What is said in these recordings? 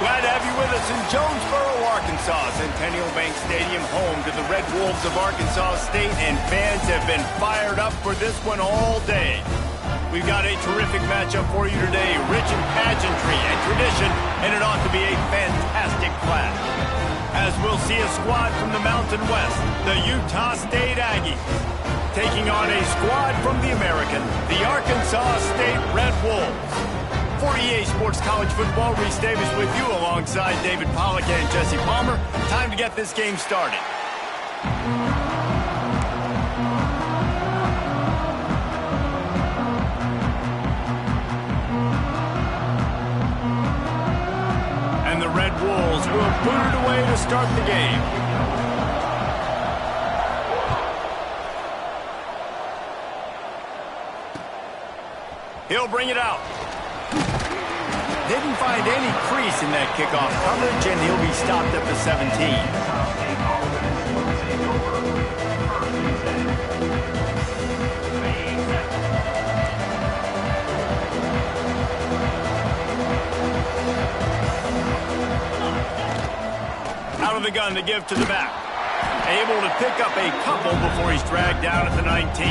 Glad to have you with us in Jonesboro, Arkansas. Centennial Bank Stadium, home to the Red Wolves of Arkansas State, and fans have been fired up for this one all day. We've got a terrific matchup for you today, rich in pageantry and tradition, and it ought to be a fantastic clash. As we'll see a squad from the Mountain West, the Utah State Aggies, taking on a squad from the American, the Arkansas State Red Wolves. For EA Sports College Football, Reese Davis with you alongside David Pollack and Jesse Palmer. Time to get this game started. And the Red Wolves will put it away to start the game. He'll bring it out. Didn't find any crease in that kickoff coverage, and he'll be stopped at the 17. Out of the gun to give to the back. Able to pick up a couple before he's dragged down at the 19.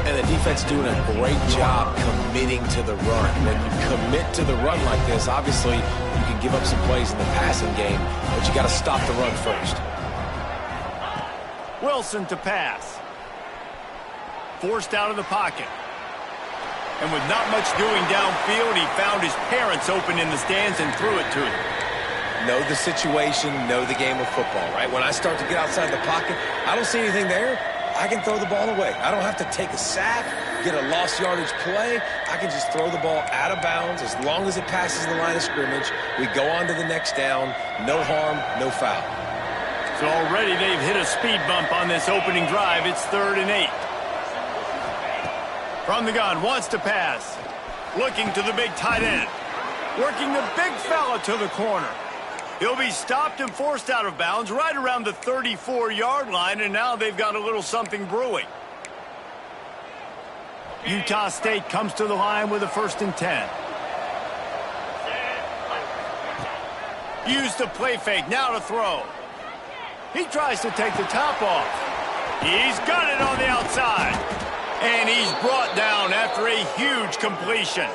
And the defense doing a great job committing to the run. When you commit to the run like this, obviously you can give up some plays in the passing game, but you got to stop the run first. Wilson to pass. Forced out of the pocket. And with not much doing downfield, he found his parents open in the stands and threw it to him. Know the situation, know the game of football, right? When I start to get outside the pocket, I don't see anything there. I can throw the ball away. I don't have to take a sack, get a lost yardage play. I can just throw the ball out of bounds as long as it passes the line of scrimmage. We go on to the next down. No harm, no foul. So already they've hit a speed bump on this opening drive. It's 3rd and 8. From the gun, wants to pass. Looking to the big tight end. Working the big fella to the corner. He'll be stopped and forced out of bounds right around the 34-yard line, and now they've got a little something brewing. Utah State comes to the line with a 1st and 10. Used the play fake, now to throw. He tries to take the top off. He's got it on the outside. And he's brought down after a huge completion.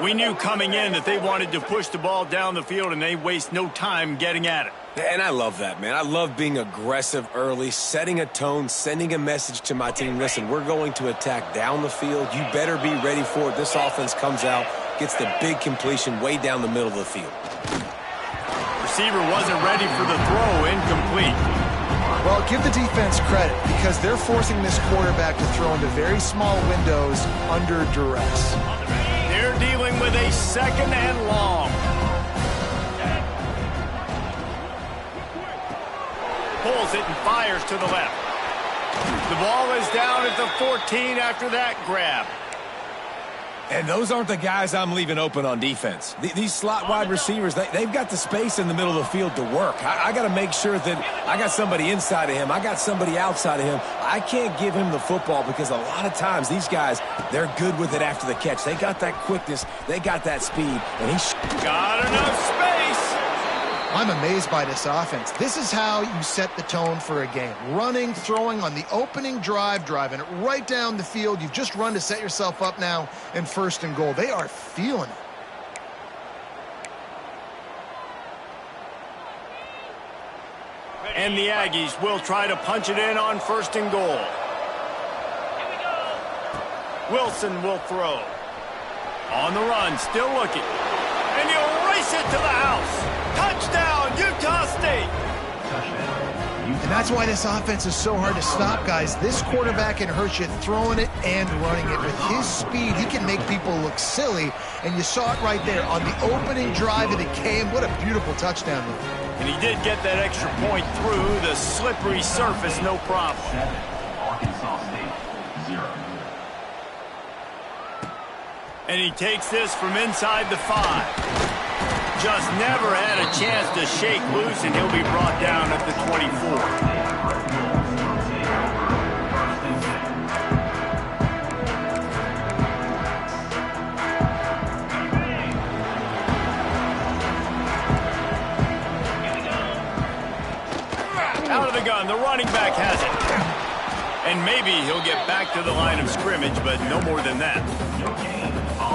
We knew coming in that they wanted to push the ball down the field, and they waste no time getting at it. And I love that, man. I love being aggressive early, setting a tone, sending a message to my team. Listen, we're going to attack down the field. You better be ready for it. This offense comes out, gets the big completion way down the middle of the field. Receiver wasn't ready for the throw, incomplete. Well, give the defense credit because they're forcing this quarterback to throw into very small windows under duress. They're dealing with a 2nd and long. Pulls it and fires to the left. The ball is down at the 14 after that grab. And those aren't the guys I'm leaving open on defense. These slot wide receivers, they've got the space in the middle of the field to work. I got to make sure that I got somebody inside of him. I got somebody outside of him. I can't give him the football because a lot of times these guys, they're good with it after the catch. They got that quickness. They got that speed. And he's got enough space. I'm amazed by this offense. This is how you set the tone for a game. Running, throwing on the opening drive, driving it right down the field. You've just run to set yourself up now in 1st and goal. They are feeling it. And the Aggies will try to punch it in on 1st and goal. Wilson will throw. On the run, still looking. And he'll race it to the house. Touchdown, Utah State. And that's why this offense is so hard to stop, guys. This quarterback can hurt you throwing it and running it. With his speed, he can make people look silly. And you saw it right there on the opening drive, and it came. What a beautiful touchdown move. And he did get that extra point through the slippery surface, no problem. Arkansas State, 0. And he takes this from inside the 5. Just never had a chance to shake loose, and he'll be brought down at the 24. running back has it. And maybe he'll get back to the line of scrimmage, but no more than that.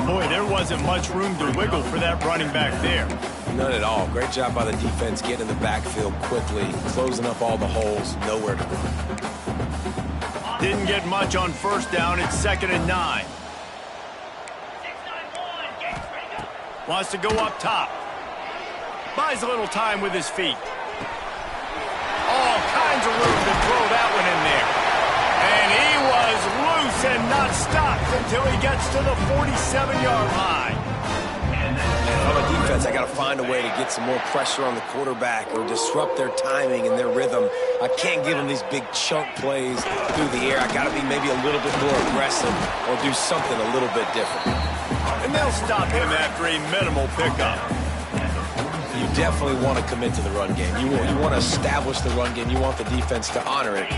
Boy, there wasn't much room to wiggle for that running back there. None at all. Great job by the defense getting in the backfield quickly, closing up all the holes, nowhere to run. Didn't get much on first down. It's 2nd and 9. Wants to go up top. Buys a little time with his feet. All kinds of room to throw that one in there. And he was loose and not stopped until he gets to the 47-yard line. And on the defense, I got to find a way to get some more pressure on the quarterback or disrupt their timing and their rhythm. I can't give them these big chunk plays through the air. I got to be maybe a little bit more aggressive or do something a little bit different. And they'll stop him after a minimal pickup. You definitely want to commit to the run game. You want to establish the run game. You want the defense to honor it.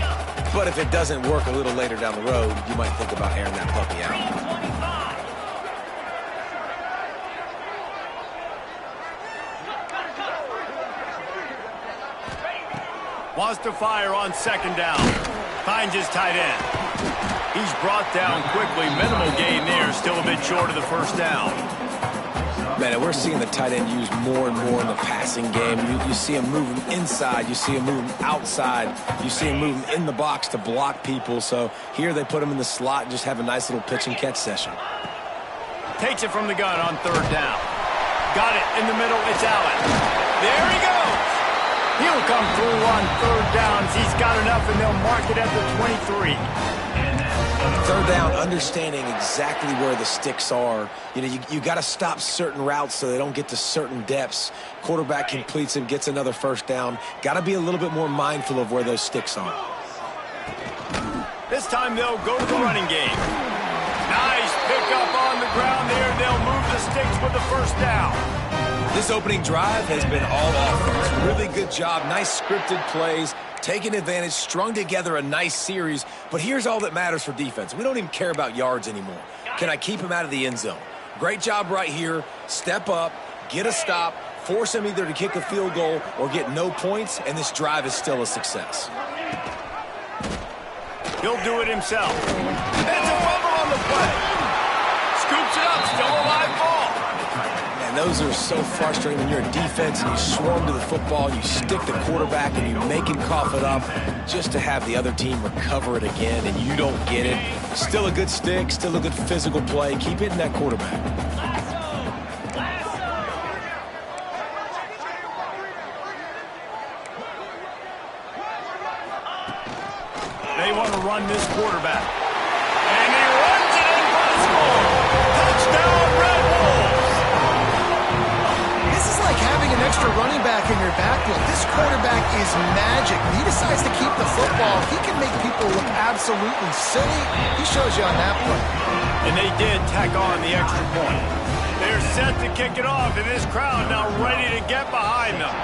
But if it doesn't work a little later down the road, you might think about airing that puppy out. Wants to fire on 2nd down. Finds his tight end. He's brought down quickly. Minimal gain there. Still a bit short of the first down. Man, we're seeing the tight end used more and more in the passing game. You see him moving inside. You see him moving outside. You see him moving in the box to block people. So here they put him in the slot and just have a nice little pitch and catch session. Takes it from the gun on 3rd down. Got it in the middle. It's Allen. There he goes. He'll come through on 3rd downs. He's got enough, and they'll mark it at the 23. 3rd down, understanding exactly where the sticks are. You got to stop certain routes so they don't get to certain depths. Quarterback completes and gets another 1st down. Got to be a little bit more mindful of where those sticks are. This time they'll go to the running game. Nice pickup on the ground there. They'll move the sticks with the 1st down. This opening drive has been all offense. Really good job. Nice scripted plays. Taking advantage, strung together a nice series. But here's all that matters for defense. We don't even care about yards anymore. Can I keep him out of the end zone? Great job right here. Step up, get a stop, force him either to kick a field goal or get no points, and this drive is still a success. He'll do it himself. It's a fumble on the play. Scoops it up, still a live ball. And those are so frustrating when you're a defense and you swarm to the football, you stick the quarterback and you make him cough it up just to have the other team recover it again and you don't get it. Still a good stick, still a good physical play. Keep hitting that quarterback. They want to run this quarterback. And he runs it impossible. Touchdown, Red Wolves. This is like having an extra running back in your backfield. This quarterback is magic. When he decides to keep the football, he can make people look absolutely silly. He shows you on that play. And they did tack on the extra point. They're set to kick it off, and this crowd now ready to get behind them.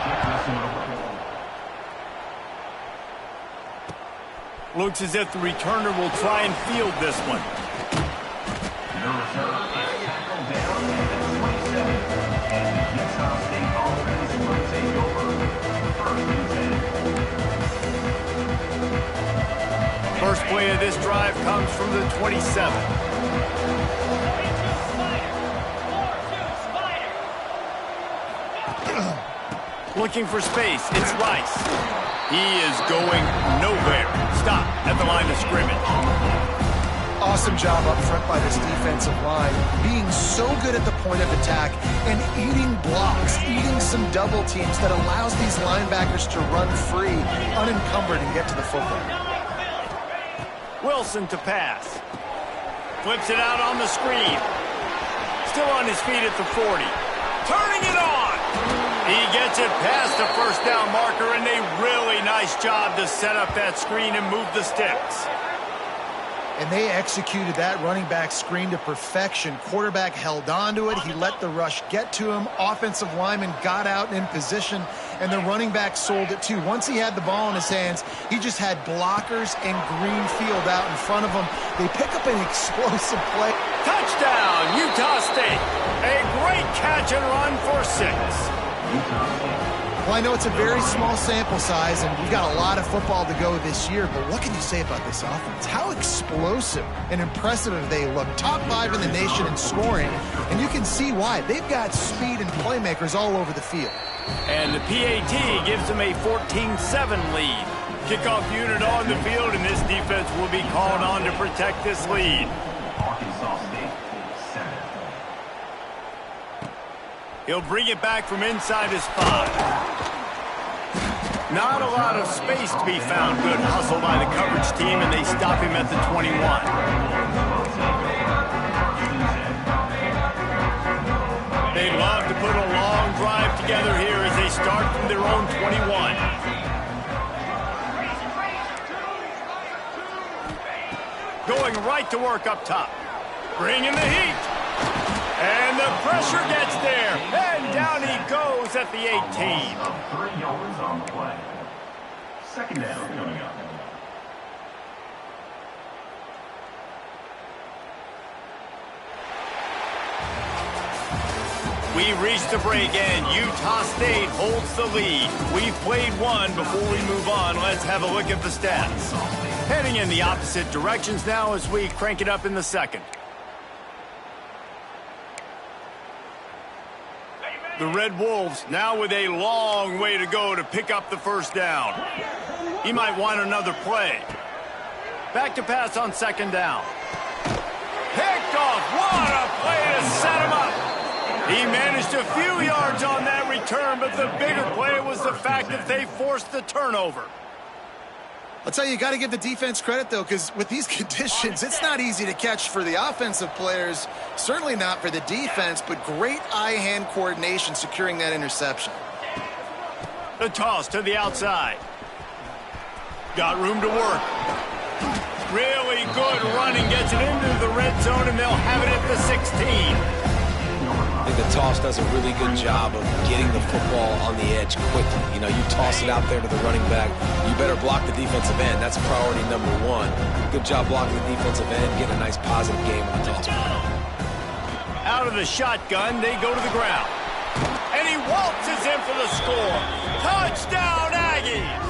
Looks as if the returner will try and field this one. First play of this drive comes from the 27. Looking for space, it's Rice. He is going nowhere. Stop at the line of scrimmage. Awesome job up front by this defensive line, being so good at the point of attack and eating blocks, eating some double teams that allows these linebackers to run free, unencumbered, and get to the football. Wilson to pass. Flips it out on the screen. Still on his feet at the 40. Turning it on. He gets it past the first down marker, and a really nice job to set up that screen and move the sticks. And they executed that running back screen to perfection. Quarterback held on to it. He let the rush get to him. Offensive lineman got out in position, and the running back sold it too. Once he had the ball in his hands, he just had blockers and green field out in front of him. They pick up an explosive play. Touchdown, Utah State. A great catch and run for 6. Well, I know it's a very small sample size, and we've got a lot of football to go this year, but what can you say about this offense? How explosive and impressive they look. Top 5 in the nation in scoring, and you can see why. They've got speed and playmakers all over the field. And the PAT gives them a 14-7 lead. Kickoff unit on the field, and this defense will be called on to protect this lead. Arkansas State, 7. He'll bring it back from inside his 5. Not a lot of space to be found. Good hustle by the coverage team, and they stop him at the 21. They'd love to put a long drive together here as they start from their own 21. Going right to work up top. Bringing the heat. And the pressure gets there. And down he goes at the 18. 3 yards on the play. Second down coming up. We reach the break, and Utah State holds the lead. We've played one. Before we move on, let's have a look at the stats. Heading in the opposite directions now as we crank it up in the second. The Red Wolves now with a long way to go to pick up the first down. He might want another play. Back to pass on second down. Picked off. What a play to set him up. He managed a few yards on that return, but the bigger play was the fact that they forced the turnover. I'll tell you, you got to give the defense credit, though, because with these conditions, it's not easy to catch for the offensive players, certainly not for the defense, but great eye-hand coordination securing that interception. The toss to the outside. Got room to work. Really good running, gets it into the red zone, and they'll have it at the 16. I think the toss does a really good job of getting the football on the edge quickly. You know, you toss it out there to the running back, you better block the defensive end. That's priority number 1. Good job blocking the defensive end, getting a nice positive game on the toss. Out of the shotgun, they go to the ground. And he waltzes in for the score. Touchdown, Aggies!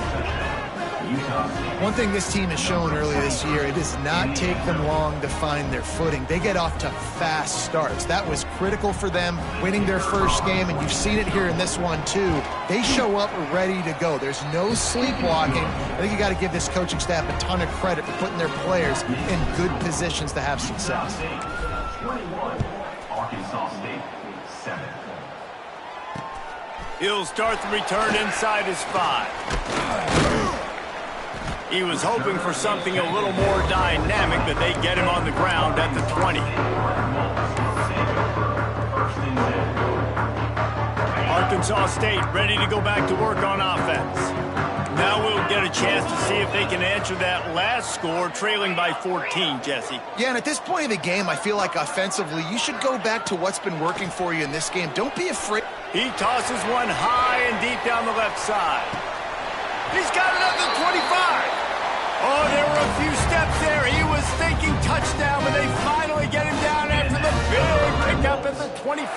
One thing this team has shown earlier this year, it does not take them long to find their footing. They get off to fast starts. That was critical for them, winning their first game, and you've seen it here in this one too. They show up ready to go. There's no sleepwalking. I think you got to give this coaching staff a ton of credit for putting their players in good positions to have success. 21, Arkansas State, 7. He'll start the return inside his 5. He was hoping for something a little more dynamic, but they get him on the ground at the 20. Arkansas State ready to go back to work on offense. Now we'll get a chance to see if they can answer that last score, trailing by 14, Jesse. Yeah, and at this point in the game, I feel like offensively, you should go back to what's been working for you in this game. Don't be afraid. He tosses one high and deep down the left side. He's got it at the 25. Oh, there were a few steps there. He was thinking touchdown, but they finally get him down after the big pickup at the 25.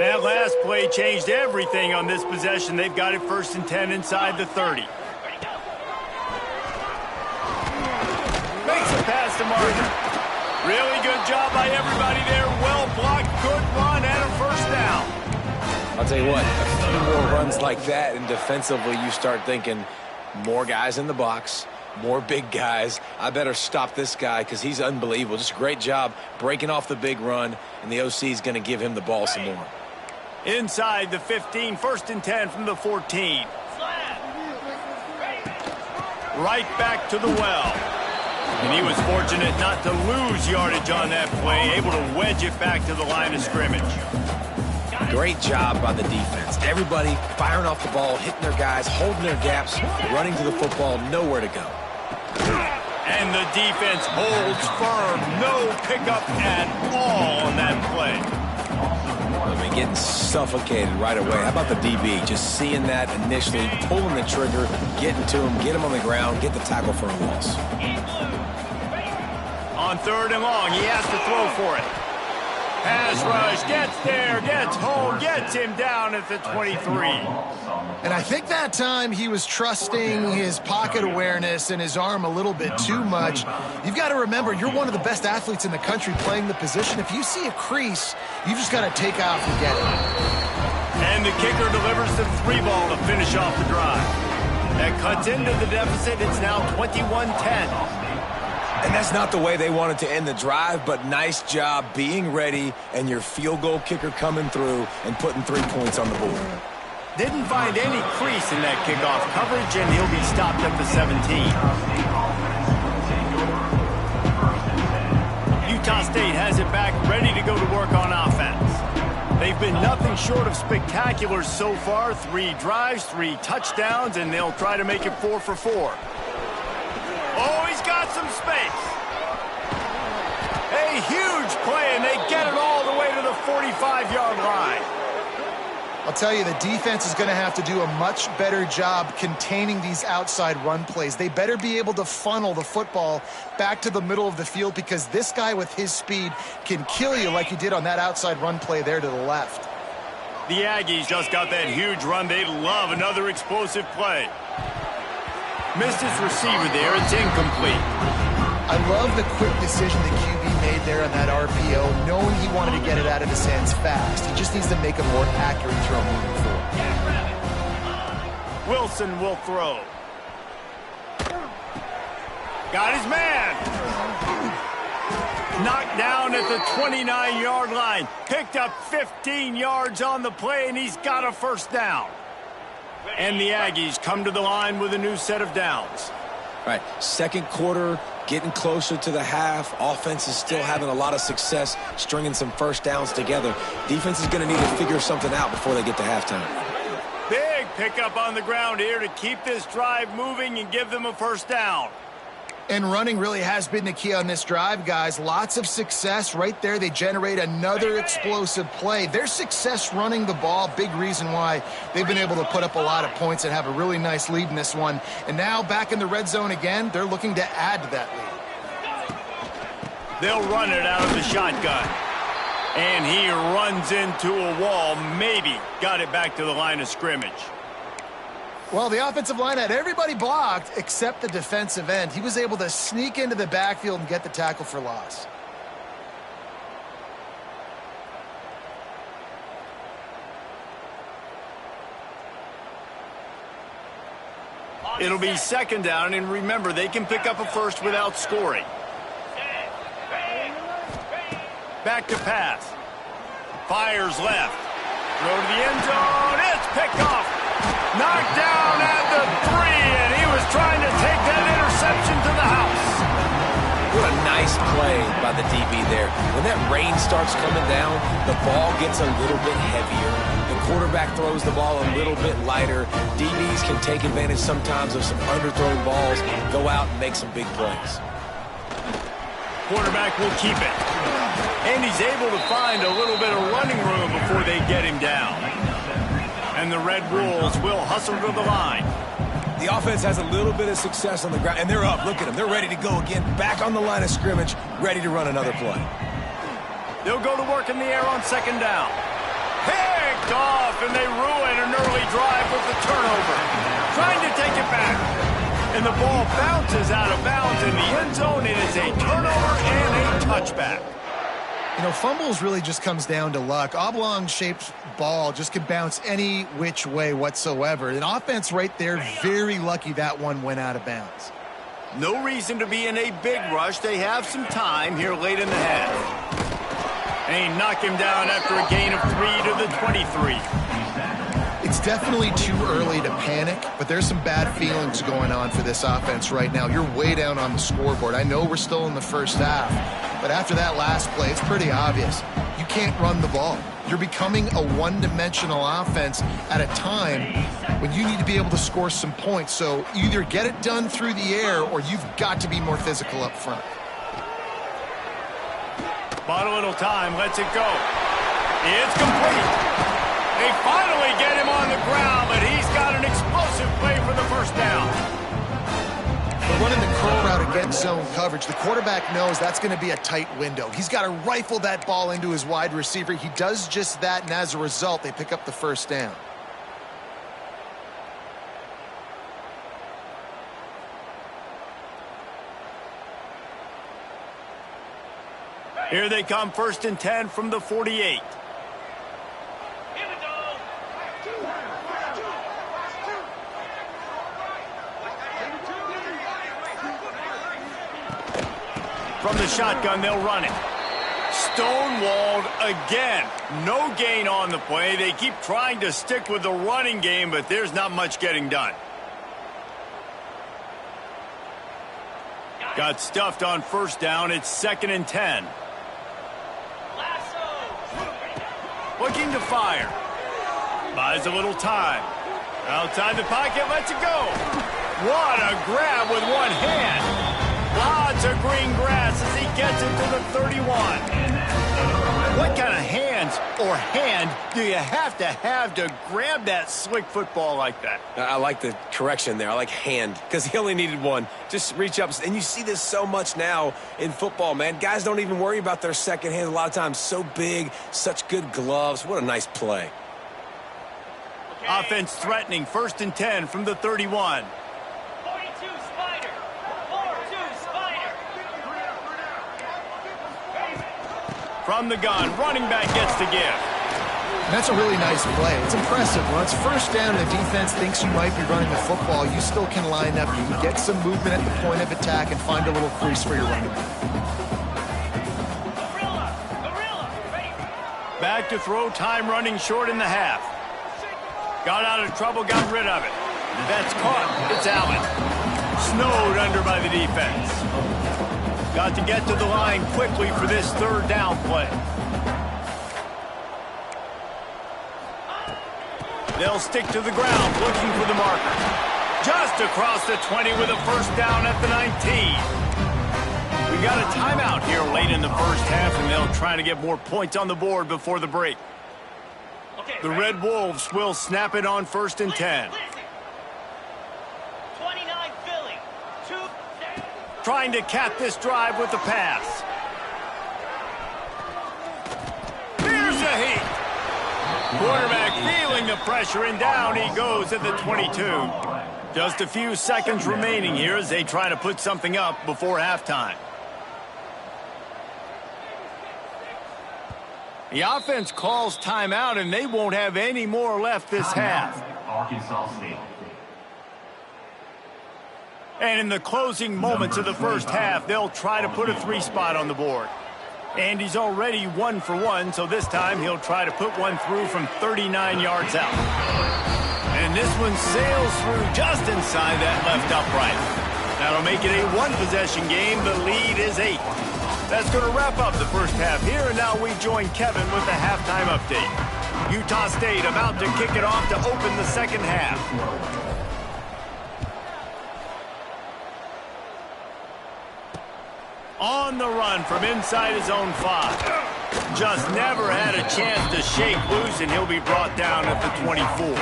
That last play changed everything on this possession. They've got it 1st and 10 inside the 30. Makes it past the marker. Really good job by everybody there. Well blocked, good run, and a first down. I'll tell you what, a few more runs like that, and defensively you start thinking more guys in the box, more big guys. I better stop this guy because he's unbelievable. Just a great job breaking off the big run, and the OC is going to give him the ball some more. Inside the 15, 1st and 10 from the 14. Right back to the well. And he was fortunate not to lose yardage on that play, able to wedge it back to the line of scrimmage. Great job by the defense. Everybody firing off the ball, hitting their guys, holding their gaps, running to the football, nowhere to go. And the defense holds firm. No pickup at all on that play. I mean, getting suffocated right away. How about the DB? Just seeing that initially, pulling the trigger, getting to him, get him on the ground, get the tackle for a loss. On 3rd and long, he has to throw for it. Pass rush, gets there, gets home, gets him down at the 23. And I think that time he was trusting his pocket awareness and his arm a little bit too much. You've got to remember, you're one of the best athletes in the country playing the position. If you see a crease, you just got to take off and get it. And the kicker delivers the 3-ball to finish off the drive. That cuts into the deficit. It's now 21-10. And that's not the way they wanted to end the drive, but nice job being ready and your field goal kicker coming through and putting 3 points on the board. Didn't find any crease in that kickoff coverage, and he'll be stopped at the 17. Utah State has it back, ready to go to work on offense. They've been nothing short of spectacular so far. 3 drives, 3 touchdowns, and they'll try to make it 4 for 4. Oh, he's got some space. A huge play, and they get it all the way to the 45-yard line. I'll tell you, the defense is going to have to do a much better job containing these outside run plays. They better be able to funnel the football back to the middle of the field, because this guy with his speed can kill you like he did on that outside run play there to the left. The Aggies just got that huge run. They love another explosive play. Missed his receiver there. It's incomplete. I love the quick decision the QB made there on that RPO, knowing he wanted to get it out of his hands fast. He just needs to make a more accurate throw moving forward. Wilson will throw. Got his man. Knocked down at the 29-yard line. Picked up 15 yards on the play, and he's got a first down. And the Aggies come to the line with a new set of downs. All right, second quarter, getting closer to the half. Offense is still having a lot of success stringing some first downs together. Defense is going to need to figure something out before they get to halftime. Big pickup on the ground here to keep this drive moving and give them a first down. And running really has been the key on this drive, guys. Lots of success right there. They generate another explosive play. Their success running the ball, big reason why they've been able to put up a lot of points and have a really nice lead in this one. And now back in the red zone again, they're looking to add to that lead. They'll run it out of the shotgun. And he runs into a wall, maybe got it back to the line of scrimmage. Well, the offensive line had everybody blocked except the defensive end. He was able to sneak into the backfield and get the tackle for loss. It'll be second down, and remember, they can pick up a first without scoring. Back to pass. Fires left. Throw to the end zone. It's picked off. Knocked down at the 3, and he was trying to take that interception to the house. What a nice play by the DB there. When that rain starts coming down, the ball gets a little bit heavier. The quarterback throws the ball a little bit lighter. DBs can take advantage sometimes of some underthrown balls, go out and make some big plays. Quarterback will keep it. And he's able to find a little bit of running room before they get him down. And the Red Wolves will hustle to the line. The offense has a little bit of success on the ground, and they're up. Look at them. They're ready to go again. Back on the line of scrimmage, ready to run another play. They'll go to work in the air on second down. Picked off, and they ruin an early drive with the turnover. Trying to take it back. And the ball bounces out of bounds in the end zone. It is a turnover and a touchback. You know, fumbles really just comes down to luck. Oblong-shaped ball just can bounce any which way whatsoever. An offense right there, very lucky that one went out of bounds. No reason to be in a big rush. They have some time here late in the half. And he knocked him down after a gain of 3 to the 23. It's definitely too early to panic, but there's some bad feelings going on for this offense right now. You're way down on the scoreboard. I know we're still in the first half, but after that last play, it's pretty obvious. You can't run the ball. You're becoming a one-dimensional offense at a time when you need to be able to score some points. So either get it done through the air or you've got to be more physical up front. Bought a little time, lets it go. It's complete. They finally get him on the ground, but he's got an explosive play for the first down. We're running the curl route against zone coverage. The quarterback knows that's going to be a tight window. He's got to rifle that ball into his wide receiver. He does just that, and as a result, they pick up the first down. Here they come, 1st and 10 from the 48. From the shotgun, they'll run it. Stonewalled again. No gain on the play. They keep trying to stick with the running game, but there's not much getting done. Got stuffed on 1st down. It's 2nd and 10. Looking to fire. Buys a little time. Outside the pocket, lets it go. What a grab with one hand. Lots of green grass as he gets it to the 31. What kind of hands or hand do you have to grab that slick football like that? I like the correction there. I like hand because he only needed one. Just reach up. And you see this so much now in football, man. Guys don't even worry about their second hand a lot of times. So big, such good gloves. What a nice play. Okay. Offense threatening, 1st and 10 from the 31. From the gun, running back gets to give. That's a really nice play. It's impressive. When it's 1st down and the defense thinks you might be running the football, you still can line up. You can get some movement at the point of attack and find a little crease for your running back. Back to throw, time running short in the half. Got out of trouble, got rid of it. That's caught. It's Allen. Snowed under by the defense. Got to get to the line quickly for this 3rd down play. They'll stick to the ground, looking for the marker. Just across the 20 with a 1st down at the 19. We got a timeout here late in the 1st half, and they'll try to get more points on the board before the break. The Red Wolves will snap it on 1st and 10. Trying to cap this drive with the pass. Here's a heat. Quarterback feeling the pressure, and down he goes at the 22. Just a few seconds remaining here as they try to put something up before halftime. The offense calls timeout, and they won't have any more left this half. Arkansas State. And in the closing moments of the 1st half, they'll try to put a 3-spot on the board. And he's already 1 for 1, so this time he'll try to put one through from 39 yards out. And this one sails through just inside that left upright. That'll make it a 1-possession game. The lead is 8. That's going to wrap up the 1st half here, and now we join Kevin with the halftime update. Utah State about to kick it off to open the 2nd half. On the run from inside his own 5. Just never had a chance to shake loose, and he'll be brought down at the 24.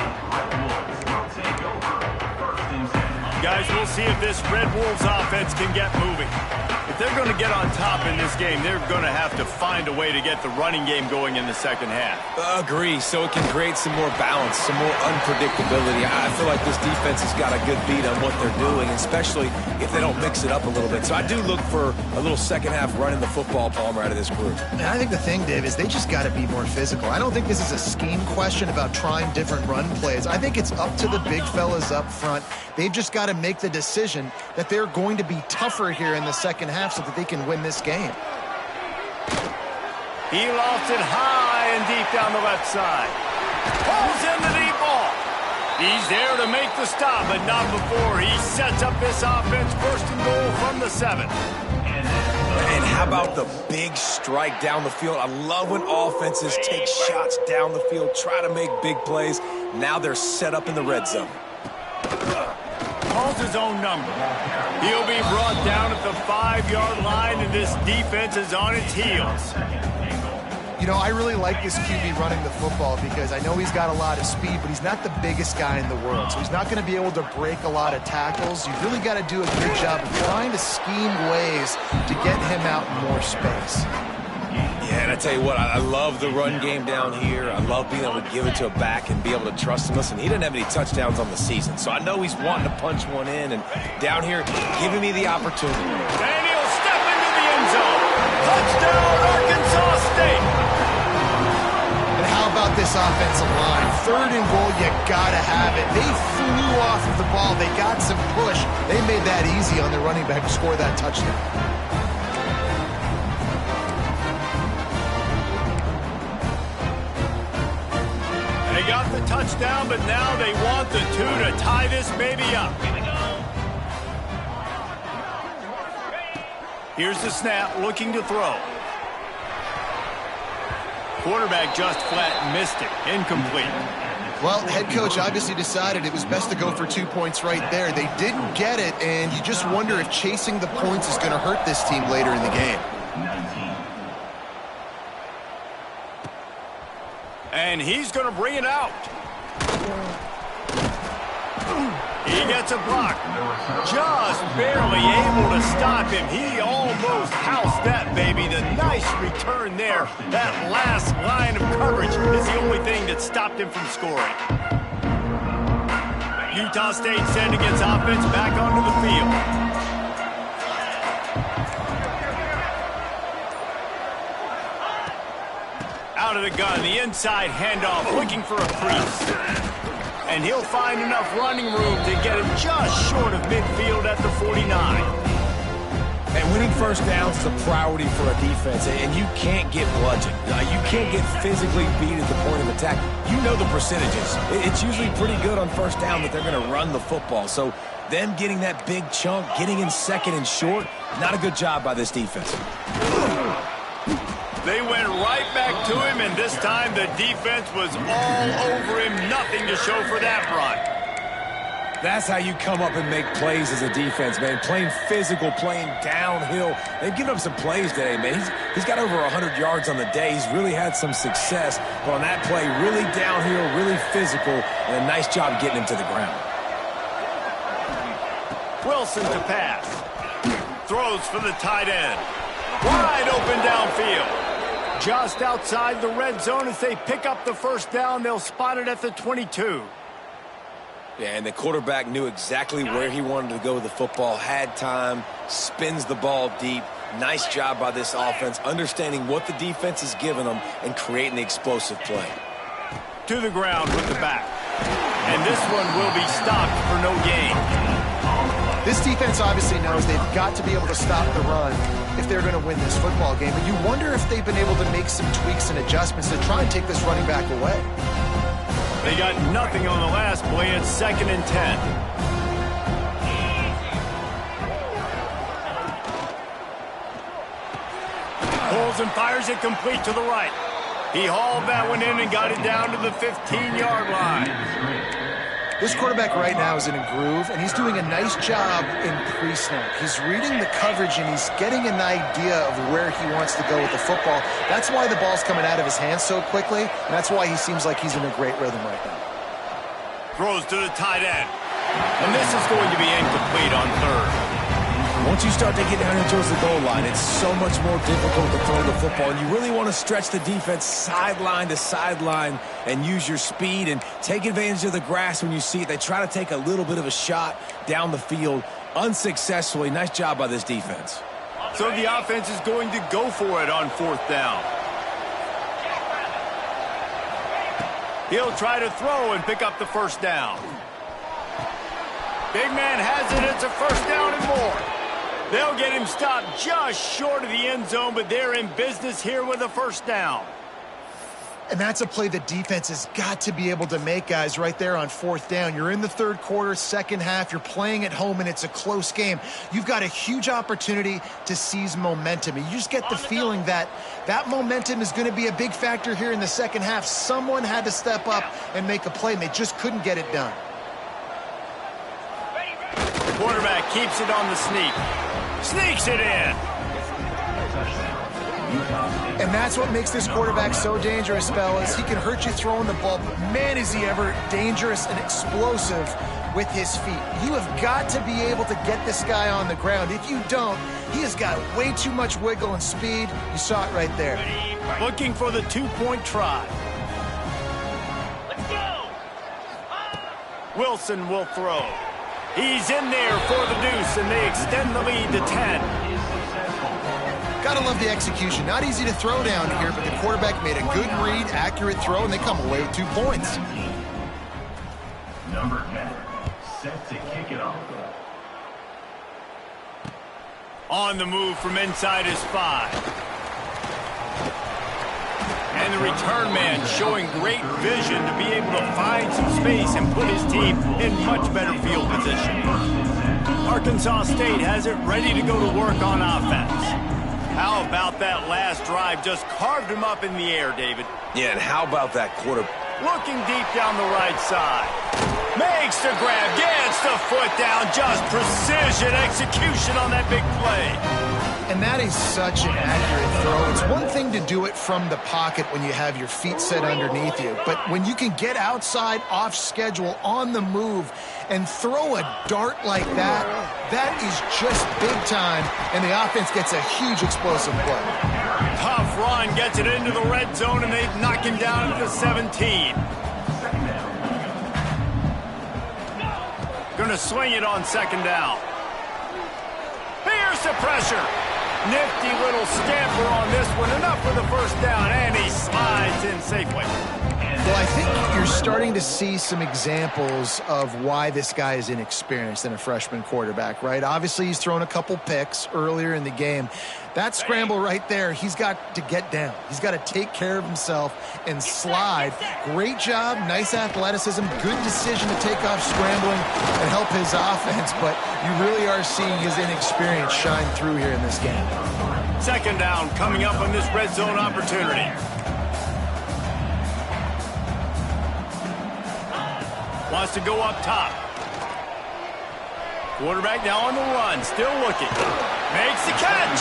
Guys, we'll see if this Red Wolves offense can get moving. If they're going to get on top in this game, they're going to have to find a way to get the running game going in the 2nd half. Agree, so it can create some more balance, some more unpredictability. I feel like this defense has got a good beat on what they're doing, especially if they don't mix it up a little bit. So I do look for a little 2nd half running the football, Palmer, out of this group. And I think the thing, Dave, is they just got to be more physical. I don't think this is a scheme question about trying different run plays. I think it's up to the big fellas up front. They've just got to make the decision that they're going to be tougher here in the 2nd half so that they can win this game. He lofts it high and deep down the left side. Pulls in the deep ball. He's there to make the stop, but not before he sets up this offense 1st and goal from the 7. And how about the big strike down the field? I love when offenses take shots down the field, try to make big plays. Now they're set up in the red zone. Calls his own number. He'll be brought down at the 5-yard line, and this defense is on its heels. You know, I really like this QB running the football because I know he's got a lot of speed, but he's not the biggest guy in the world. So he's not going to be able to break a lot of tackles. You really got to do a good job of trying to scheme ways to get him out in more space. Yeah, and I tell you what, I love the run game down here. I love being able to give it to a back and be able to trust him. Listen, he didn't have any touchdowns on the season, so I know he's wanting to punch one in, and down here, giving me the opportunity. And he'll step into the end zone. Touchdown, Arkansas State. And how about this offensive line? 3rd and goal, you got to have it. They flew off of the ball. They got some push. They made that easy on their running back to score that touchdown. They got the touchdown, but now they want the 2 to tie this baby up. Here's the snap, looking to throw. Quarterback just flat missed it. Incomplete. Well, head coach obviously decided it was best to go for 2 points right there. They didn't get it, and you just wonder if chasing the points is going to hurt this team later in the game. And he's going to bring it out. He gets a block. Just barely able to stop him. He almost housed that baby. The nice return there. That last line of coverage is the only thing that stopped him from scoring. Utah State sending its offense back onto the field. Out of the gun, the inside handoff, looking for a crease. And he'll find enough running room to get him just short of midfield at the 49. And winning first downs is a priority for a defense, and you can't get bludgeoned. You can't get physically beat at the point of attack. You know the percentages. It's usually pretty good on first down that they're going to run the football. So them getting that big chunk, getting in 2nd and short, not a good job by this defense. They went right back to him, and this time the defense was all over him. Nothing to show for that run. That's how you come up and make plays as a defense, man. Playing physical, playing downhill. They've given up some plays today, man. He's got over 100 yards on the day. He's really had some success. But on that play, really downhill, really physical, and a nice job getting him to the ground. Wilson to pass. Throws for the tight end. Wide open downfield. Just outside the red zone as they pick up the first down. They'll spot it at the 22. Yeah, and the quarterback knew exactly where he wanted to go with the football, had time, spins the ball deep. Nice job by this offense, understanding what the defense is giving them and creating the explosive play. To the ground with the back. And this one will be stopped for no gain. This defense obviously knows they've got to be able to stop the run if they're going to win this football game. But you wonder if they've been able to make some tweaks and adjustments to try and take this running back away. They got nothing on the last play. It's 2nd and 10. Pulls and fires it complete to the right. He hauled that one in and got it down to the 15-yard line. This quarterback right now is in a groove, and he's doing a nice job in pre-snap. He's reading the coverage, and he's getting an idea of where he wants to go with the football. That's why the ball's coming out of his hands so quickly, and that's why he seems like he's in a great rhythm right now. Throws to the tight end. And this is going to be incomplete on 3rd. Once you start to get down here towards the goal line, it's so much more difficult to throw the football. And you really want to stretch the defense sideline to sideline and use your speed and take advantage of the grass when you see it. They try to take a little bit of a shot down the field unsuccessfully. Nice job by this defense. So the offense is going to go for it on 4th down. He'll try to throw and pick up the first down. Big man has it. It's a first down and more. They'll get him stopped just short of the end zone, but they're in business here with a first down. And that's a play the defense has got to be able to make, guys, right there on 4th down. You're in the 3rd quarter, 2nd half. You're playing at home, and it's a close game. You've got a huge opportunity to seize momentum. And you just get the feeling that that momentum is going to be a big factor here in the 2nd half. Someone had to step up and make a play, and they just couldn't get it done. The quarterback keeps it on the sneak. Sneaks it in. And that's what makes this quarterback so dangerous, fellas. He can hurt you throwing the ball, but man, is he ever dangerous and explosive with his feet. You have got to be able to get this guy on the ground. If you don't, he has got way too much wiggle and speed. You saw it right there. Looking for the two-point try. Let's go! Wilson will throw. He's in there for the deuce, and they extend the lead to 10. Gotta love the execution. Not easy to throw down here, but the quarterback made a good read, accurate throw, and they come away with 2 points. Number 10, set to kick it off. On the move from inside his 5. And the return man showing great vision to be able to find some space and put his team in much better field position. Arkansas State has it ready to go to work on offense. How about that last drive? Just carved him up in the air, David. Yeah, and how about that quarter? Looking deep down the right side. Makes the grab, gets the foot down. Just precision execution on that big play. And that is such an accurate throw. It's one thing to do it from the pocket when you have your feet set underneath you, but when you can get outside, off schedule, on the move, and throw a dart like that, that is just big time, and the offense gets a huge explosive play. Tough run, gets it into the red zone, and they knock him down at the 17. Gonna swing it on second down. Here's the pressure. Nifty little scamper on this one. Enough for the first down, and he slides in safely. Well, I think you're starting to see some examples of why this guy is inexperienced in a freshman quarterback, right? Obviously, he's thrown a couple picks earlier in the game. That scramble right there, he's got to get down. He's got to take care of himself and slide. Great job, nice athleticism, good decision to take off scrambling and help his offense, but you really are seeing his inexperience shine through here in this game. Second down coming up on this red zone opportunity. Wants to go up top. Quarterback now on the run, still looking. Makes the catch.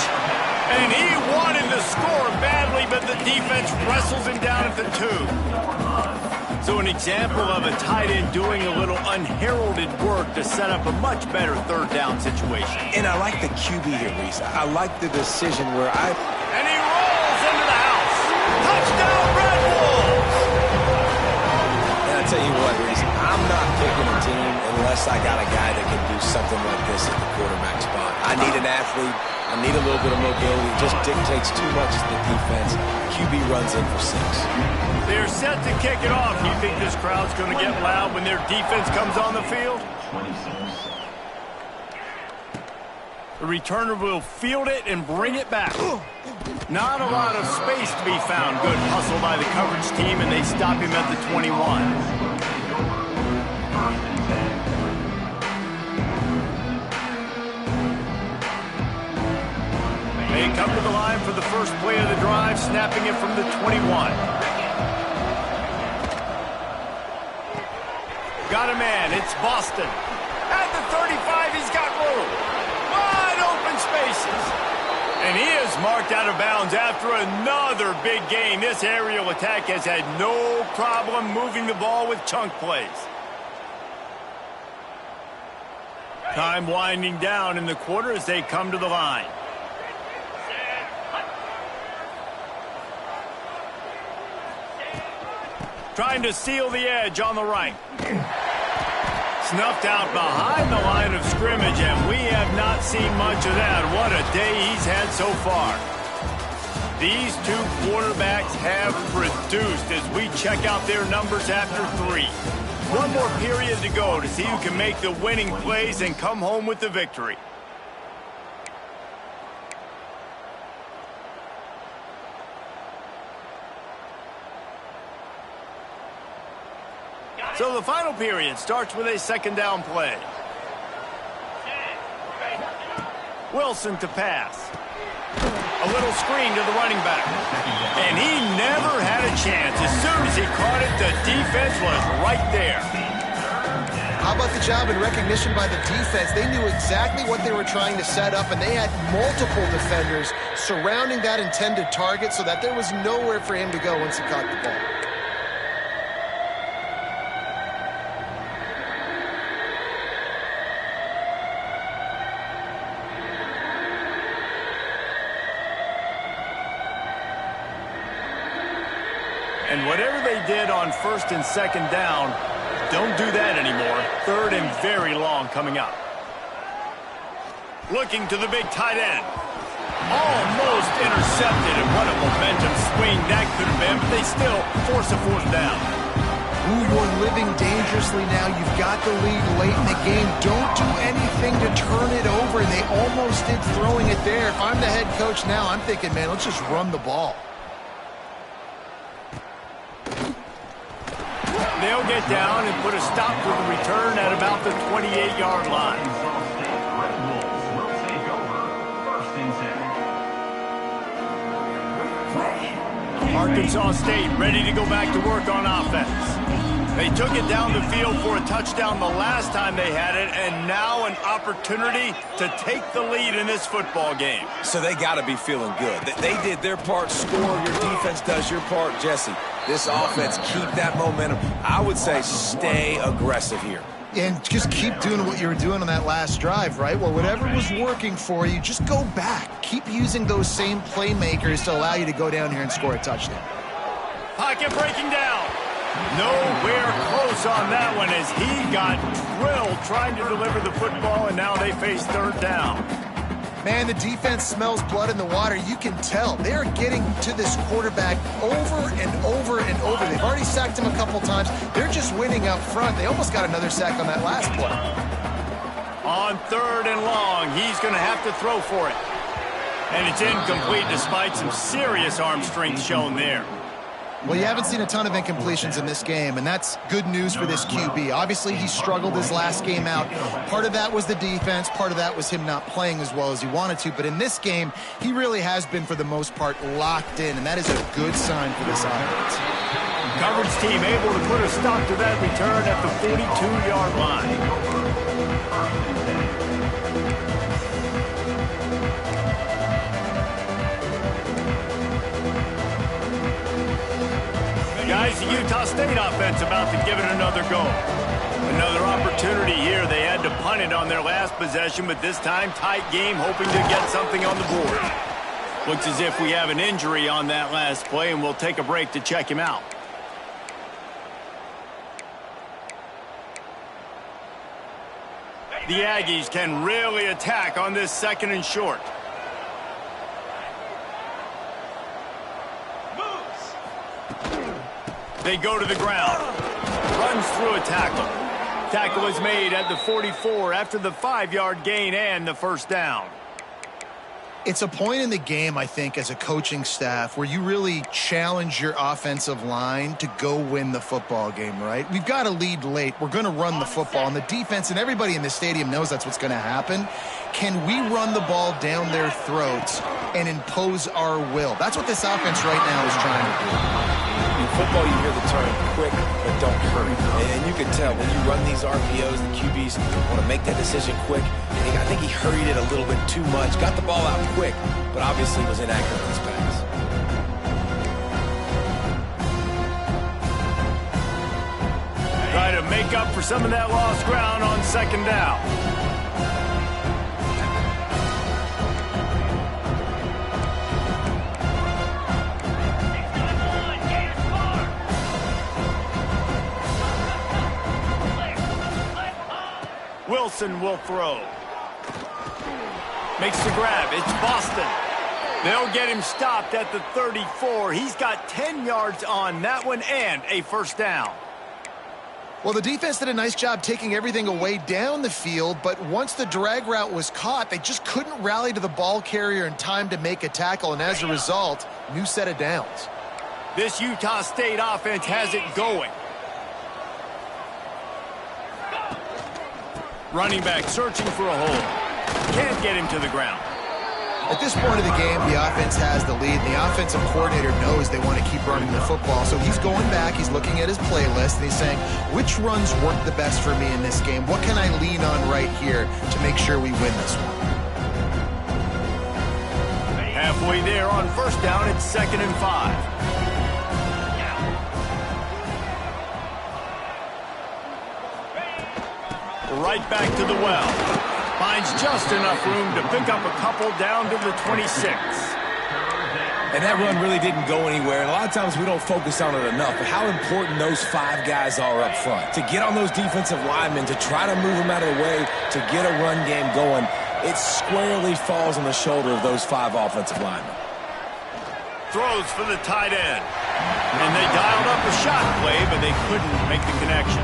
And he wanted to score badly, but the defense wrestles him down at the 2. So an example of a tight end doing a little unheralded work to set up a much better third down situation. And I like the QB here, Reese. I like the decision where And he rolls into the house. Touchdown, Red Wolves! And I tell you what, Reese, I'm not picking a team unless I got a guy that can do something like this at the quarterback spot. I need an athlete. I need a little bit of mobility. It just dictates too much to the defense. QB runs in for 6. They're set to kick it off. You think this crowd's going to get loud when their defense comes on the field? 26. The returner will field it and bring it back. Not a lot of space to be found. Good hustle by the coverage team, and they stop him at the 21. They come to the line for the first play of the drive, snapping it from the 21. Got a man. It's Boston. At the 35, he's got room. Wide open spaces. And he is marked out of bounds after another big gain. This aerial attack has had no problem moving the ball with chunk plays. Time winding down in the quarter as they come to the line. Trying to seal the edge on the right. Snuffed out behind the line of scrimmage, and we have not seen much of that. What a day he's had so far. These two quarterbacks have produced as we check out their numbers after 3. One more period to go to see who can make the winning plays and come home with the victory. So the final period starts with a second down play. Wilson to pass. A little screen to the running back. And he never had a chance. As soon as he caught it, the defense was right there. How about the job and recognition by the defense? They knew exactly what they were trying to set up, and they had multiple defenders surrounding that intended target so that there was nowhere for him to go once he caught the ball. And whatever they did on first and second down, don't do that anymore. Third and very long coming up. Looking to the big tight end. Almost intercepted, and what a momentum swing that could have been, but they still force a fourth down. Ooh, you're living dangerously now. You've got the lead late in the game. Don't do anything to turn it over. They almost did throwing it there. If I'm the head coach now, I'm thinking, man, let's just run the ball. They'll get down and put a stop to the return at about the 28-yard line. Arkansas State ready to go back to work on offense. They took it down the field for a touchdown the last time they had it, and now an opportunity to take the lead in this football game. So they got to be feeling good. They did their part, score. Your defense does your part, Jesse. This offense, keep that momentum. I would say stay aggressive here. And just keep doing what you were doing on that last drive, right? Well, whatever was working for you, just go back. Keep using those same playmakers to allow you to go down here and score a touchdown. Pocket breaking down. Nowhere close on that one as he got drilled trying to deliver the football, and now they face third down. Man, the defense smells blood in the water. You can tell. They're getting to this quarterback over and over and over. They've already sacked him a couple times. They're just winning up front. They almost got another sack on that last play. On third and long, he's going to have to throw for it. And it's incomplete despite some serious arm strength shown there. Well, you haven't seen a ton of incompletions in this game, and that's good news for this QB. Obviously, he struggled his last game out. Part of that was the defense. Part of that was him not playing as well as he wanted to. But in this game, he really has been, for the most part, locked in, and that is a good sign for this offense. Coverage team able to put a stop to that return at the 42-yard line. Guys, the Utah State offense about to give it another go. Another opportunity here. They had to punt it on their last possession, but this time tight game, hoping to get something on the board. Looks as if we have an injury on that last play, and we'll take a break to check him out. The Aggies can really attack on this second and short. They go to the ground. Runs through a tackle. Tackle is made at the 44 after the 5-yard gain and the first down. It's a point in the game, I think, as a coaching staff where you really challenge your offensive line to go win the football game, right? We've got to lead late. We're going to run the football. And the defense and everybody in the stadium knows that's what's going to happen. Can we run the ball down their throats and impose our will? That's what this offense right now is trying to do. In football, you hear the term quick, but don't hurry. And you can tell when you run these RPOs, the QBs want to make that decision quick. I think he hurried it a little bit too much, got the ball out quick, but obviously was inaccurate in his pass. Try to make up for some of that lost ground on second down. Wilson will throw. Makes the grab. It's Boston. They'll get him stopped at the 34. He's got 10 yards on that one and a first down. Well, the defense did a nice job taking everything away down the field, but once the drag route was caught, they just couldn't rally to the ball carrier in time to make a tackle, and as a result, new set of downs. This Utah State offense has it going. Running back searching for a hole. Can't get him to the ground. At this point of the game, the offense has the lead. The offensive coordinator knows they want to keep running the football. So he's going back, he's looking at his playlist, and he's saying, which runs work the best for me in this game? What can I lean on right here to make sure we win this one? Halfway there on first down, it's 2nd and 5. Right back to the well. Finds just enough room to pick up a couple down to the 26. And that run really didn't go anywhere. And a lot of times we don't focus on it enough. But how important those 5 guys are up front. To get on those defensive linemen, to try to move them out of the way, to get a run game going, it squarely falls on the shoulder of those 5 offensive linemen. Throws for the tight end. And they dialed up a shot play, but they couldn't make the connection.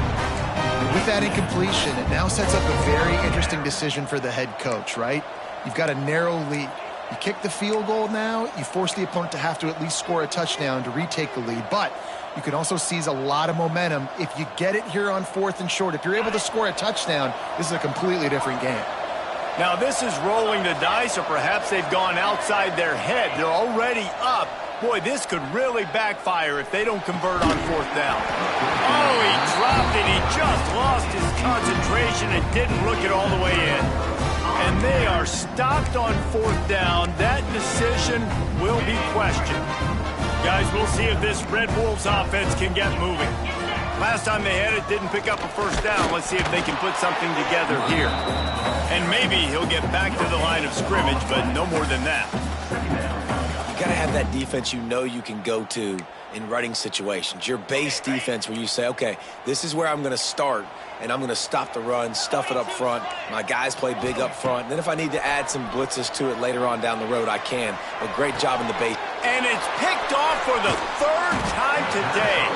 With that incompletion, it now sets up a very interesting decision for the head coach, right? You've got a narrow lead. You kick the field goal now, you force the opponent to have to at least score a touchdown to retake the lead. But you can also seize a lot of momentum if you get it here on 4th and short. If you're able to score a touchdown, this is a completely different game. Now this is rolling the dice, or perhaps they've gone outside their head. They're already up. Boy, this could really backfire if they don't convert on 4th down. Oh, he dropped it. He just lost his concentration and didn't look it all the way in. And they are stopped on 4th down. That decision will be questioned. Guys, we'll see if this Red Wolves offense can get moving. Last time they had it, didn't pick up a first down. Let's see if they can put something together here. And maybe he'll get back to the line of scrimmage, but no more than that. You got to have that defense you know you can go to in running situations. Your base defense where you say, okay, this is where I'm going to start, and I'm going to stop the run, stuff it up front. My guys play big up front. And then if I need to add some blitzes to it later on down the road, I can. But great job in the base. And it's picked off for the 3rd time today.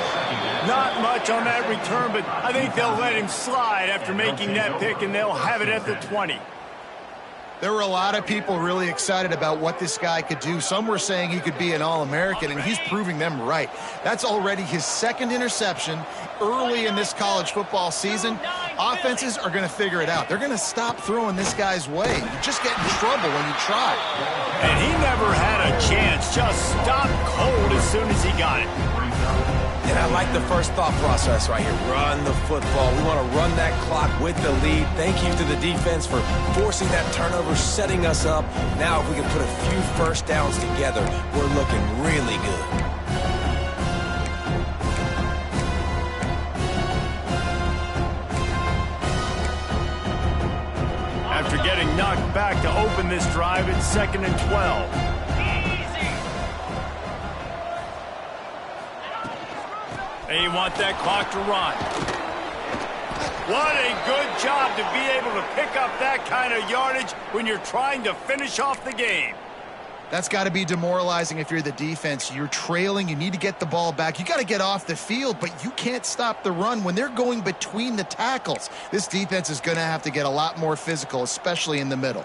Not much on that return, but I think they'll let him slide after making that pick, and they'll have it at the 20. There were a lot of people really excited about what this guy could do. Some were saying he could be an All-American, and he's proving them right. That's already his 2nd interception early in this college football season. Offenses are going to figure it out. They're going to stop throwing this guy's way. You just get in trouble when you try. And he never had a chance. Just stopped cold as soon as he got it. And I like the first thought process right here. Run the football. We want to run that clock with the lead. Thank you to the defense for forcing that turnover, setting us up. Now if we can put a few first downs together, we're looking really good. After getting knocked back to open this drive, it's 2nd and 12. They want that clock to run. What a good job to be able to pick up that kind of yardage when you're trying to finish off the game. That's got to be demoralizing if you're the defense. You're trailing. You need to get the ball back. You got to get off the field, but you can't stop the run when they're going between the tackles. This defense is going to have to get a lot more physical, especially in the middle.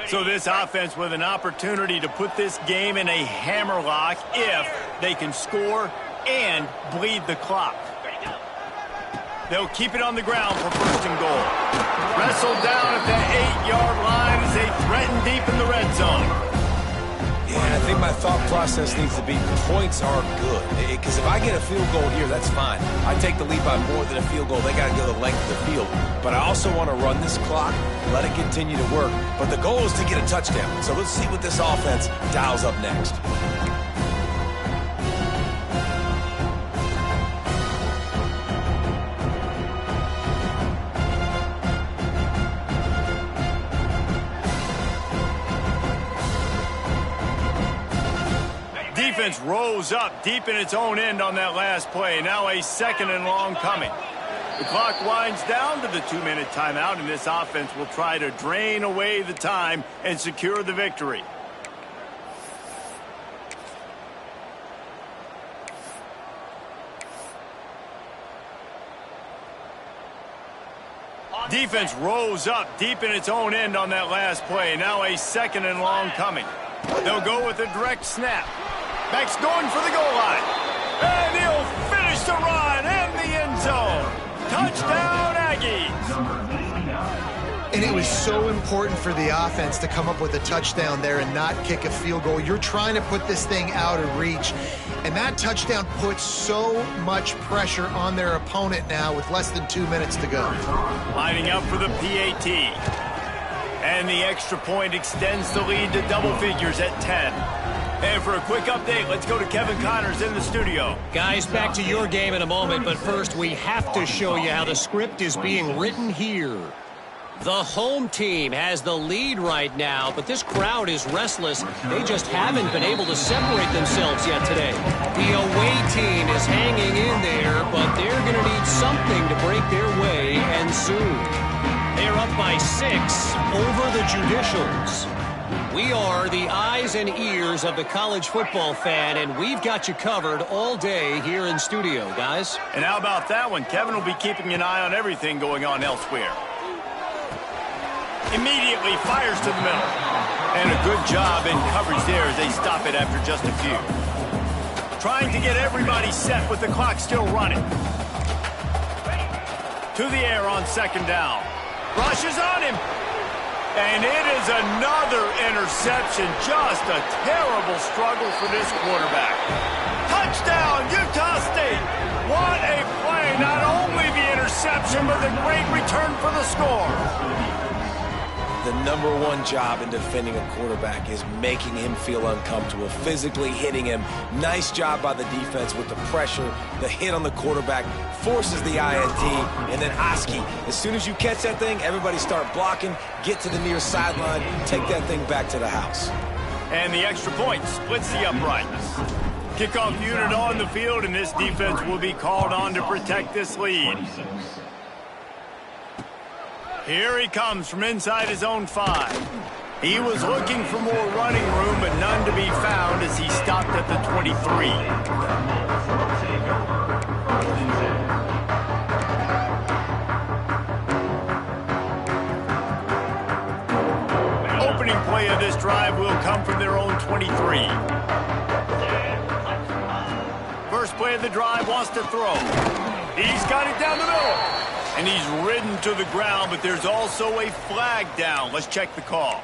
So this offense with an opportunity to put this game in a hammerlock if they can score and bleed the clock. They'll keep it on the ground for 1st and goal. Wrestled down at the 8-yard line as they threaten deep in the red zone. Yeah, I think my thought process needs to be points are good. Because if I get a field goal here, that's fine. I take the lead by more than a field goal. They got to go the length of the field. But I also want to run this clock, let it continue to work. But the goal is to get a touchdown. So let's see what this offense dials up next. Defense rose up deep in its own end on that last play. Now a 2nd and long coming. The clock winds down to the 2-minute timeout, and this offense will try to drain away the time and secure the victory. Defense rose up deep in its own end on that last play. Now a 2nd and long coming. They'll go with a direct snap. Max going for the goal line. And he'll finish the run in the end zone. Touchdown, Aggies. And it was so important for the offense to come up with a touchdown there and not kick a field goal. You're trying to put this thing out of reach. And that touchdown puts so much pressure on their opponent now with less than 2 minutes to go. Lining up for the PAT. And the extra point extends the lead to double figures at 10. And for a quick update, let's go to Kevin Connors in the studio. Guys, back to your game in a moment, but first we have to show you how the script is being written here. The home team has the lead right now, but this crowd is restless. They just haven't been able to separate themselves yet today. The away team is hanging in there, but they're going to need something to break their way, and soon. They're up by 6 over the Judicials. We are the eyes and ears of the college football fan, and we've got you covered all day here in studio, guys. And how about that one? Kevin will be keeping an eye on everything going on elsewhere. Immediately fires to the middle. And a good job in coverage there as they stop it after just a few. Trying to get everybody set with the clock still running. To the air on second down. Rushes on him. And it is another interception. Just a terrible struggle for this quarterback. Touchdown, Utah State. What a play. Not only the interception, but the great return for the score. The #1 job in defending a quarterback is making him feel uncomfortable, physically hitting him. Nice job by the defense with the pressure. The hit on the quarterback forces the INT, and then Oski, as soon as you catch that thing, everybody start blocking, get to the near sideline, take that thing back to the house. And the extra point splits the uprights. Kickoff unit on the field, and this defense will be called on to protect this lead. Here he comes from inside his own 5. He was looking for more running room, but none to be found as he stopped at the 23. Opening play of this drive will come from their own 23. First play of the drive wants to throw. He's got it down the middle. And he's ridden to the ground, but there's also a flag down. Let's check the call.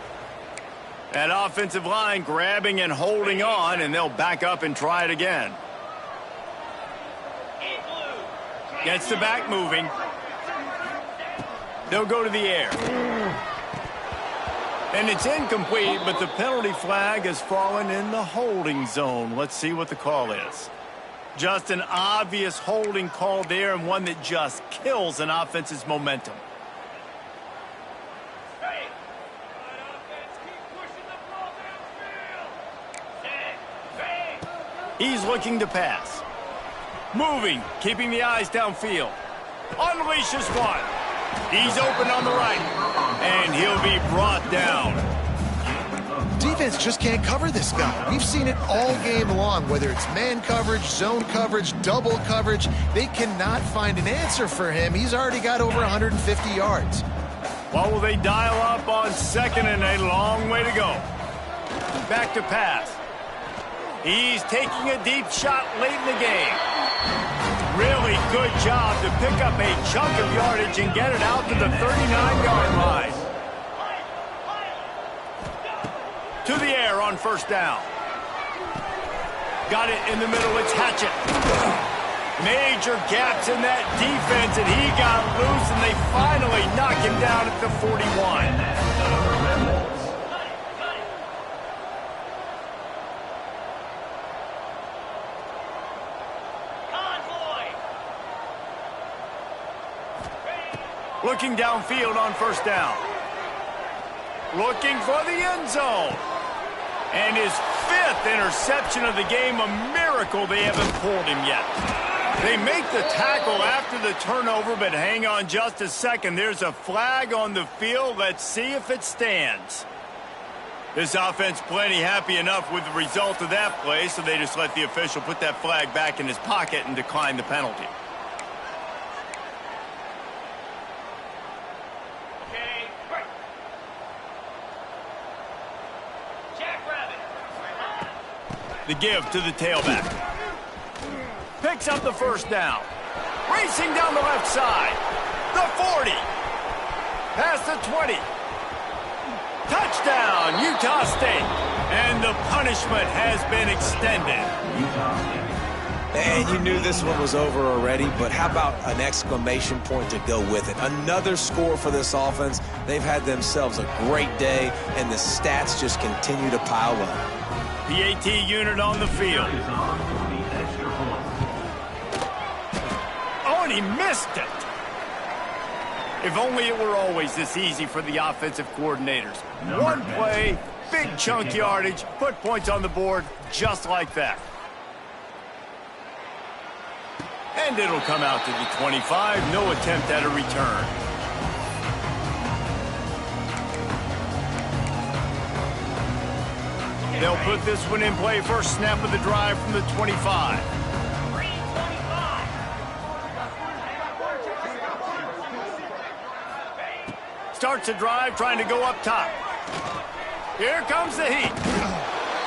That offensive line grabbing and holding on, and they'll back up and try it again. Gets the back moving. They'll go to the air. And it's incomplete, but the penalty flag has fallen in the holding zone. Let's see what the call is. Just an obvious holding call there, and one that just kills an offense's momentum. He's looking to pass. Moving, keeping the eyes downfield. Unleashes one. He's open on the right, and he'll be brought down. Defense just can't cover this guy. We've seen it all game long, whether it's man coverage, zone coverage, double coverage. They cannot find an answer for him. He's already got over 150 yards. What will they dial up on second, and a long way to go? Back to pass. He's taking a deep shot late in the game. Really good job to pick up a chunk of yardage and get it out to the 39-yard line. To the air on first down. Got it in the middle. It's Hatchett. Major gaps in that defense, and he got loose, and they finally knock him down at the 41. Looking downfield on first down. Looking for the end zone. And his 5th interception of the game, a miracle they haven't pulled him yet. They make the tackle after the turnover, but hang on just a second. There's a flag on the field. Let's see if it stands. This offense plenty happy enough with the result of that play, so they just let the official put that flag back in his pocket and decline the penalty. The give to the tailback. Picks up the first down. Racing down the left side. The 40. Past the 20. Touchdown, Utah State. And the punishment has been extended. And you knew this one was over already, but how about an exclamation point to go with it? Another score for this offense. They've had themselves a great day, and the stats just continue to pile up. PAT unit on the field. Oh, and he missed it. If only it were always this easy for the offensive coordinators. One play, big chunk yardage, put points on the board just like that. And it'll come out to the 25. No attempt at a return. They'll put this one in play first snap of the drive from the 25. Starts a drive trying to go up top. Here comes the heat.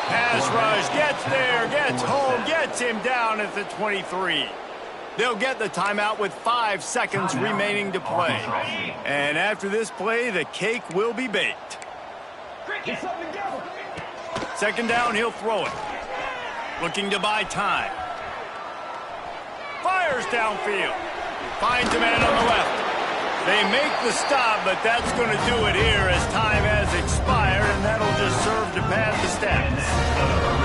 Pass rush gets there, gets home, gets him down at the 23. They'll get the timeout with 5 seconds remaining to play. And after this play, the cake will be baked. Second down, he'll throw it. Looking to buy time. Fires downfield. Finds a man on the left. They make the stop, but that's going to do it here as time has expired, and that'll just serve to pad the stats.